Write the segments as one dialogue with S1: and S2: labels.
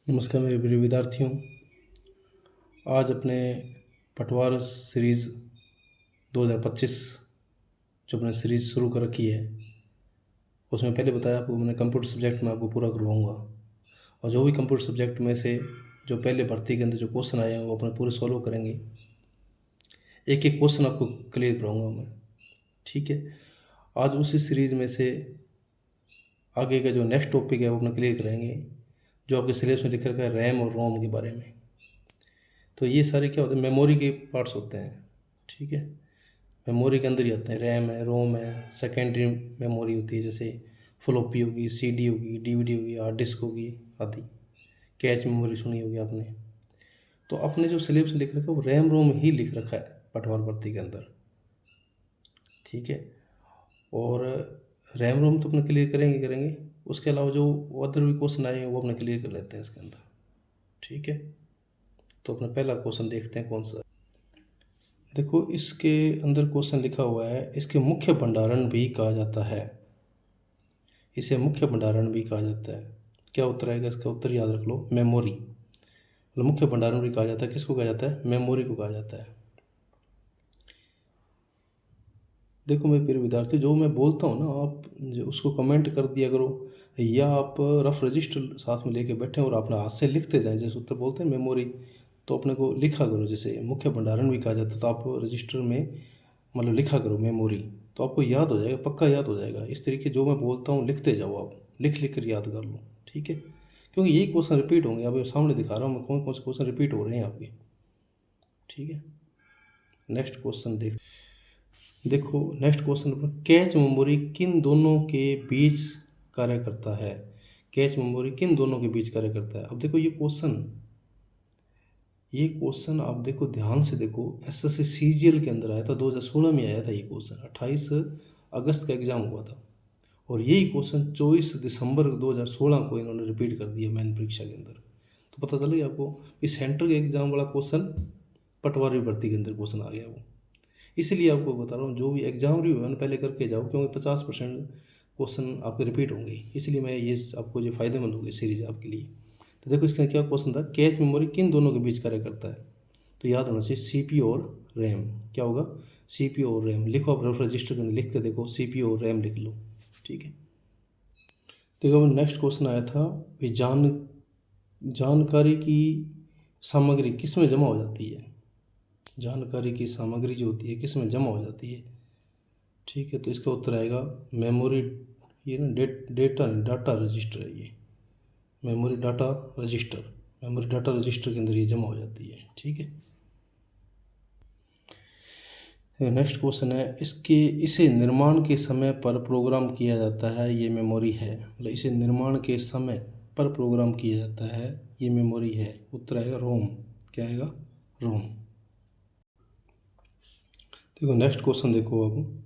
S1: नमस्कार मेरे प्रिय विद्यार्थियों। आज अपने पटवार सीरीज़ 2025 जो अपने सीरीज़ शुरू कर रखी है, उसमें पहले बताया आपको मैंने कंप्यूटर सब्जेक्ट में आपको पूरा करवाऊँगा। और जो भी कंप्यूटर सब्जेक्ट में से जो पहले भर्ती के अंदर जो क्वेश्चन आए हैं वो अपने पूरे सॉल्व करेंगे। एक एक क्वेश्चन आपको क्लियर कराऊँगा मैं, ठीक है। आज उसी सीरीज़ में से आगे का जो नेक्स्ट टॉपिक है वो अपना क्लियर करेंगे, जो आपके सिलेबस में लिख रखा है रैम और रोम के बारे में। तो ये सारे क्या होते हैं, मेमोरी के पार्ट्स होते हैं, ठीक है। मेमोरी के अंदर ही आते हैं, रैम है, रोम है, सेकेंडरी मेमोरी होती है जैसे फ्लॉपी होगी, सीडी होगी, डीवीडी होगी, हार्ड डिस्क होगी आदि। कैच मेमोरी सुनी होगी आपने। तो अपने जो सिलेबस लिख रखा है वो रैम रोम ही लिख रखा है पटवार भर्ती के अंदर, ठीक है। और रैम रोम तो अपने क्लियर करेंगे। उसके अलावा जो अदर भी क्वेश्चन आए हैं वो अपने क्लियर कर लेते हैं इसके अंदर, ठीक है। तो अपना पहला क्वेश्चन देखते हैं कौन सा। देखो इसके अंदर क्वेश्चन लिखा हुआ है, इसके मुख्य भंडारण भी कहा जाता है। इसे मुख्य भंडारण भी कहा जाता है। क्या उत्तर आएगा इसका? उत्तर याद रख लो, मेमोरी। मतलब मुख्य भंडारण भी कहा जाता है, किसको कहा जाता है? मेमोरी को कहा जाता है। देखो मेरे प्रिय विद्यार्थी, जो मैं बोलता हूँ ना, आप जो उसको कमेंट कर दिया करो, या आप रफ रजिस्टर साथ में लेके बैठे और अपने हाथ से लिखते जाएं। जैसे उत्तर बोलते हैं मेमोरी, तो अपने को लिखा करो। जैसे मुख्य भंडारण भी कहा जाता है, तो आप रजिस्टर में मतलब लिखा करो मेमोरी, तो आपको याद हो जाएगा, पक्का याद हो जाएगा। इस तरीके जो मैं बोलता हूँ लिखते जाओ, आप लिख लिख कर याद कर लो, ठीक है। क्योंकि यही क्वेश्चन रिपीट होंगे, अब सामने दिखा रहा हूँ मैं कौन कौन से क्वेश्चन रिपीट हो रहे हैं आपके, ठीक है। नेक्स्ट क्वेश्चन देखो नेक्स्ट क्वेश्चन पर, कैच मेमोरी किन दोनों के बीच कार्य करता है? कैच मेमोरी किन दोनों के बीच कार्य करता है? अब देखो ये क्वेश्चन आप देखो, ध्यान से देखो, एसएससी सीजीएल के अंदर आया था, 2016 में आया था ये क्वेश्चन। 28 अगस्त का एग्जाम हुआ था, और यही क्वेश्चन 24 दिसंबर 2016 को इन्होंने रिपीट कर दिया मैन परीक्षा के अंदर। तो पता चल गया आपको, इस सेंटर के एग्जाम वाला क्वेश्चन पटवारी भर्ती के अंदर क्वेश्चन आ गया वो। इसलिए आपको बता रहा हूँ, जो भी एग्जाम रिव्यू है ना पहले करके जाओ, क्योंकि 50% क्वेश्चन आपके रिपीट होंगे। इसलिए मैं ये आपको जो फ़ायदेमंद होगी सीरीज आपके लिए। तो देखो इसका क्या क्वेश्चन था, कैच मेमोरी किन दोनों के बीच कार्य करता है? तो याद होना चाहिए सीपीयू और रैम। क्या होगा? सीपीयू और रैम। लिखो आप, रेफर रजिस्टर के अंदर लिख के देखो, सीपीयू और रैम लिख लो, ठीक है। देखो नेक्स्ट क्वेश्चन आया था, जानकारी की सामग्री किस में जमा हो जाती है? जानकारी की सामग्री जो होती है किस में जमा हो जाती है, ठीक है। तो इसका उत्तर आएगा मेमोरी। ये ना डेटा नहीं, डाटा रजिस्टर है ये, memory data register. Memory data register के अंदर ये जमा हो जाती है, ठीक है। नेक्स्ट क्वेश्चन है, इसे निर्माण के समय पर प्रोग्राम किया जाता है, ये मेमोरी है। मतलब इसे निर्माण के समय पर प्रोग्राम किया जाता है, ये मेमोरी है। उत्तर आएगा रोम। क्या आएगा? रोम। देखो नेक्स्ट क्वेश्चन देखो अब,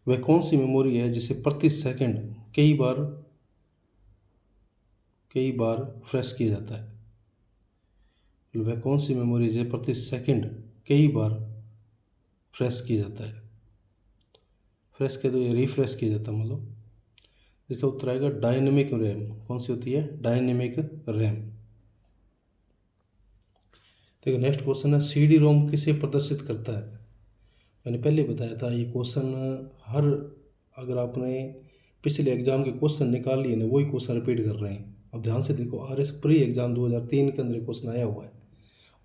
S1: वह कौन सी मेमोरी है जिसे प्रति सेकंड कई बार फ्रेश किया जाता है? वह कौन सी मेमोरी है जिसे प्रति सेकंड कई बार फ्रेश किया जाता है? फ्रेश किया तो ये रिफ्रेश किया जाता है, मतलब इसका उत्तर आएगा डायनेमिक रैम। कौन सी होती है? Dynamic RAM. देखो नेक्स्ट क्वेश्चन है, सीडी रोम किसे प्रदर्शित करता है? मैंने पहले बताया था ये क्वेश्चन अगर आपने पिछले एग्जाम के क्वेश्चन निकाल लिए ना, वही क्वेश्चन रिपीट कर रहे हैं। अब ध्यान से देखो, आरएस प्री एग्जाम 2003 के अंदर क्वेश्चन आया हुआ है,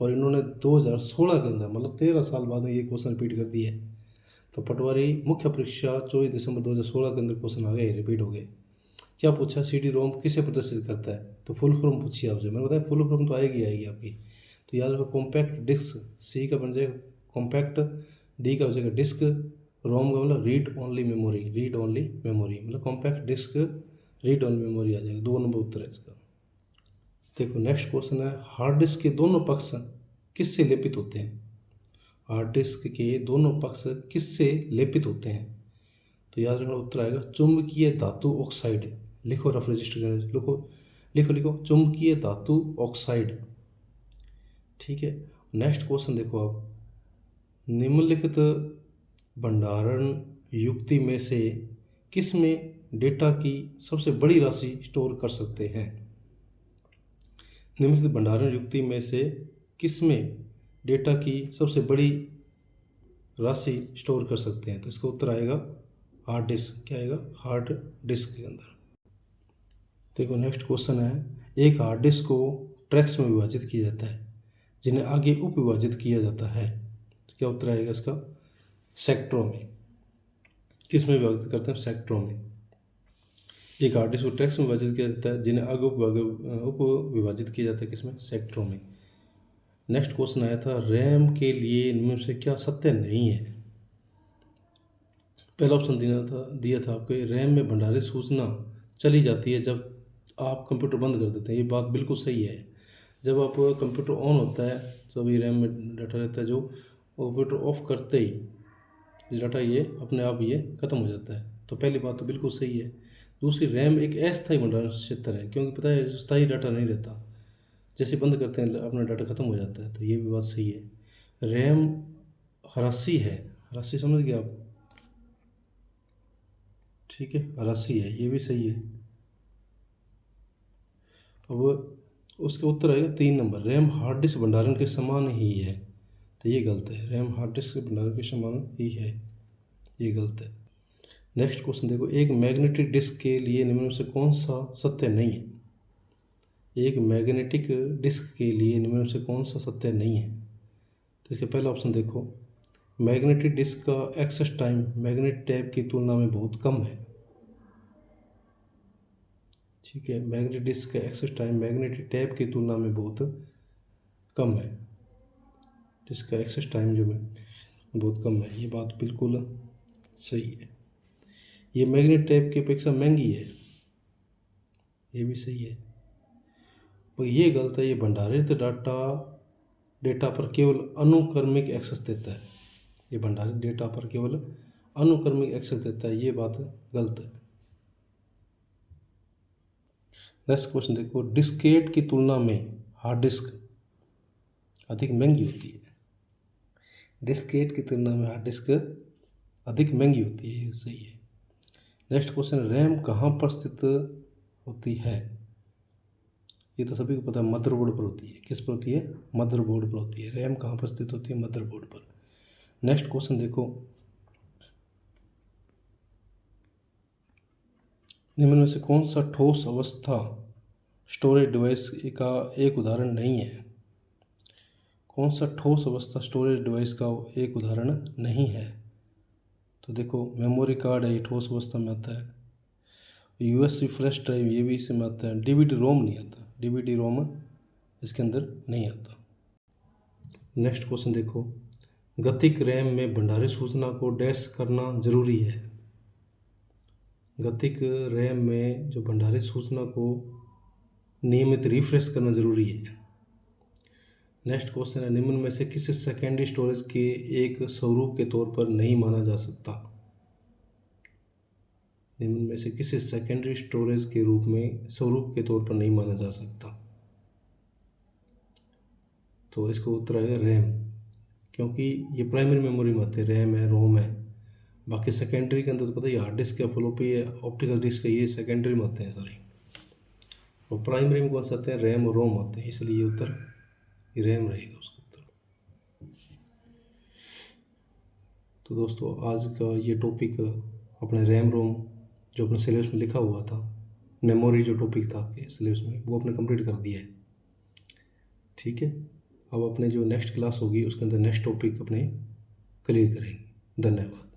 S1: और इन्होंने 2016 के अंदर, मतलब 13 साल बाद में ये क्वेश्चन रिपीट कर दिया है। तो पटवारी मुख्य परीक्षा 24 दिसंबर 2016 के अंदर क्वेश्चन आ गए, रिपीट हो गए। क्या पूछा? सीडी रोम किसे प्रदर्शित करता है? तो फुल फॉर्म पूछिए आपसे। मैंने बताया फुल फॉर्म तो आएगी आपकी। तो याद रखो, कॉम्पैक्ट डिस्क, सी का बन जाएगा कॉम्पैक्ट, डी का हो जाएगा डिस्क, रोम का मतलब read only memory. Read only memory मतलब compact disc, read only memory आ जाएगा। 2 नंबर उत्तर है इसका। देखो नेक्स्ट क्वेश्चन है, हार्ड डिस्क के दोनों पक्ष किससे लेपित होते हैं? हार्ड डिस्क के दोनों पक्ष किससे लेपित होते हैं? तो याद रखना, उत्तर आएगा चुंबकीय धातु ऑक्साइड। लिखो रफ रजिस्टर के अंदर, लिखो चुंबकीय धातु ऑक्साइड, ठीक है। नेक्स्ट क्वेश्चन देखो आप, निम्नलिखित भंडारण युक्ति में से किस में डेटा की सबसे बड़ी राशि स्टोर कर सकते हैं? निम्नलिखित भंडारण युक्ति में से किसमें डेटा की सबसे बड़ी राशि स्टोर कर सकते हैं? तो इसका उत्तर आएगा हार्ड डिस्क। क्या आएगा? हार्ड डिस्क के अंदर। देखो नेक्स्ट क्वेश्चन है, एक हार्ड डिस्क को ट्रैक्स में विभाजित किया जाता है जिन्हें आगे उप विभाजित किया जाता है। तो क्या उत्तर आएगा इसका? सेक्टरों में। किस में विभाजित करते हैं? सेक्टरों में। एक हार्ड डिस्क को ट्रैक्स में विभाजित किया जाता है जिन्हें आगे उप विभाजित किया जाता है। किसमें? सेक्टरों में। नेक्स्ट क्वेश्चन आया था, रैम के लिए इनमें से क्या सत्य नहीं है? पहला ऑप्शन दिया था आपके, रैम में भंडारित सूचना चली जाती है जब आप कंप्यूटर बंद कर देते हैं। ये बात बिल्कुल सही है। जब आप कंप्यूटर ऑन होता है तो अभी रैम में डाटा रहता है, जो कंप्यूटर ऑफ करते ही डाटा ये अपने आप ये ख़त्म हो जाता है। तो पहली बात तो बिल्कुल सही है। दूसरी, रैम एक अस्थायी भंडारण क्षेत्र है, क्योंकि पता है स्थायी डाटा नहीं रहता, जैसे बंद करते हैं अपना डाटा ख़त्म हो जाता है। तो ये भी बात सही है। रैम हरासी है, हरासी समझ गए आप? ठीक है, हरासी है, ये भी सही है। अब उसका उत्तर आएगा 3 नंबर, रैम हार्ड डिस्क भंडारण के समान ही है। तो ये गलत है, रैम हार्ड डिस्क भंडारण के समान ही है, ये गलत है। नेक्स्ट क्वेश्चन देखो, एक मैग्नेटिक डिस्क के लिए निम्न में से कौन सा सत्य नहीं है? एक मैग्नेटिक डिस्क के लिए निम्न में से कौन सा सत्य नहीं है? तो इसका पहला ऑप्शन देखो, मैग्नेटिक डिस्क का एक्सेस टाइम मैग्नेट टैप की तुलना में बहुत कम है। ठीक है, मैग्नेटिक डिस्क का एक्सेस टाइम मैग्नेटिक टैप की तुलना में बहुत कम है। जिसका एक्सेस टाइम जो है बहुत कम है, ये बात बिल्कुल सही है। ये मैग्नेट टैप की अपेक्षा महंगी है, ये भी सही है। और ये गलत है, ये भंडारित डेटा पर केवल अनुक्रमिक एक्सेस देता है। ये भंडारित डेटा पर केवल अनुक्रमिक एक्सेस देता है, ये बात गलत है। नेक्स्ट क्वेश्चन देखो, डिस्केट की तुलना में हार्ड डिस्क अधिक महंगी होती है। डिस्केट की तुलना में हार्ड डिस्क अधिक महंगी होती है, ये सही है। नेक्स्ट क्वेश्चन, रैम कहाँ पर स्थित होती है? ये तो सभी को पता है, मदरबोर्ड पर होती है। किस पर होती है? मदरबोर्ड पर होती है। रैम कहाँ पर स्थित होती है? मदरबोर्ड पर। नेक्स्ट क्वेश्चन देखो, निम्न में से कौन सा ठोस अवस्था स्टोरेज डिवाइस का एक उदाहरण नहीं है? कौन सा ठोस अवस्था स्टोरेज डिवाइस का एक उदाहरण नहीं है? तो देखो, मेमोरी कार्ड है, ये ठोस अवस्था में आता है। यूएसबी फ्लैश ड्राइव, ये भी इसमें आता है। डीवीडी रोम नहीं आता, डीवीडी रोम इसके अंदर नहीं आता। नेक्स्ट क्वेश्चन देखो, गतिक रैम में भंडारित सूचना को डैश करना जरूरी है। गतिक रैम में जो भंडारित सूचना को नियमित रिफ्रेश करना जरूरी है। नेक्स्ट क्वेश्चन है, निम्न में से किसी सेकेंडरी स्टोरेज के एक स्वरूप के तौर पर नहीं माना जा सकता? निम्न में से किसी सेकेंडरी स्टोरेज के रूप में स्वरूप के तौर पर नहीं माना जा सकता? तो इसका उत्तर आएगा रैम, क्योंकि ये प्राइमरी मेमोरी में आते हैं, रैम है, रोम है। बाकी सेकेंडरी के अंदर तो पता ही हार्ड डिस्क है, फ्लॉपी है, ऑप्टिकल डिस्क है, ये सेकेंडरी में आते हैं सारे। और प्राइमरी में कौन सा आते हैं? रैम और रोम आते हैं, इसलिए ये उत्तर ये रैम रहेगा उसका उत्तर। तो दोस्तों, आज का ये टॉपिक अपने रैम रोम जो अपने सिलेबस में लिखा हुआ था, मेमोरी जो टॉपिक था आपके सिलेबस में, वो अपने कंप्लीट कर दिया है। ठीक है, अब अपने जो नेक्स्ट क्लास होगी उसके अंदर नेक्स्ट टॉपिक अपने क्लियर करेंगे। धन्यवाद।